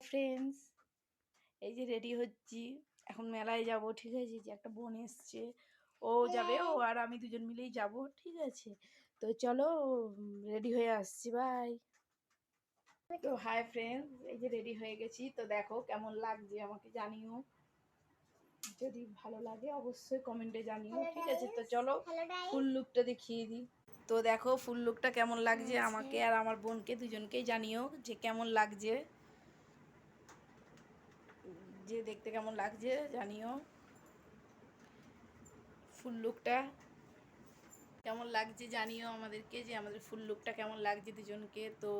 Friends, এই যে ready হচ্ছি, এখন মেলায় যাব। ঠিক আছে, যে একটা বোন এসছে, ও যাবে, ও আর আমি দুজন মিলেই যাব। ঠিক আছে, তো চলো রেডি হয়ে আসছি, বাই। তো হাই ফ্রেন্ডস, এই যে রেডি হয়ে গেছি। তো দেখো কেমন লাগছে আমাকে জানিও, যদি ভালো লাগে অবশ্যই কমেন্টে জানিও। ঠিক আছে, তো চলো ফুল লুকটা দেখিয়ে দিই। তো দেখো ফুল লুকটা কেমন লাগছে আমাকে আর আমার বোনকে দুজনকেই জানিও যে কেমন লাগছে, যে দেখতে কেমন লাগছে জানিও। ফুল লুকটা কেমন লাগছে জানিও আমাদেরকে, যে আমাদের ফুল লুকটা কেমন লাগছে দুজনকে। তো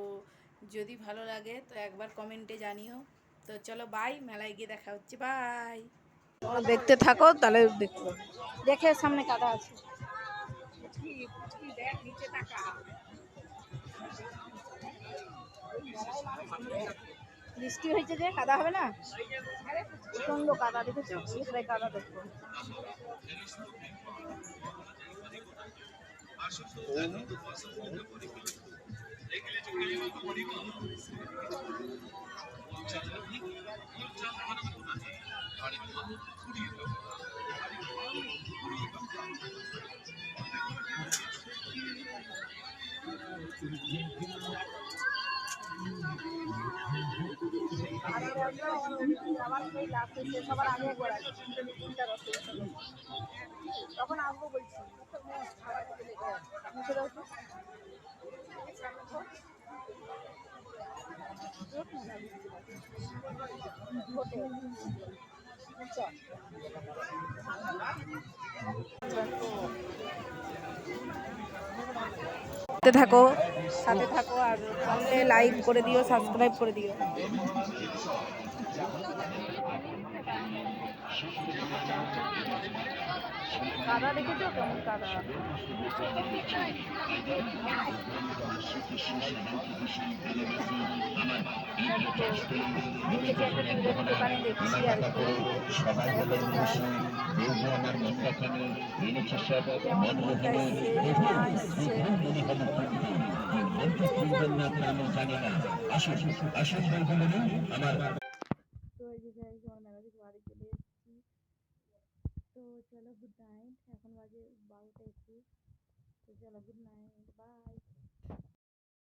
যদি ভালো লাগে তো একবার কমেন্টে জানিও। তো চলো বাই, মেলায় গিয়ে দেখা হচ্ছে, বাই। দেখতে থাকো, তাহলে দেখো, দেখে সামনে কাদা আছে। বৃষ্টি হয়েছে যে কাদা হবে না, প্রচন্ড কাদা, দেখেছো? কাদা দেখো। আবার সেই লাস্ট সবার আগে একবার আছে, তখন আসবো বলছি। থাকো, সাথে থাকো, আর পারলে লাইক করে দিও, সাবস্ক্রাইব করে দিও। কাদা দেখেছো কেমন কাদা? দোকানে দেখছি আর তো এই যে আমার মেলা থেকে বাড়ি চলে এসেছি। তো চলো গুড নাইট, এখন বাজে 12টা 21। তো চলো গুড নাইট, বাই।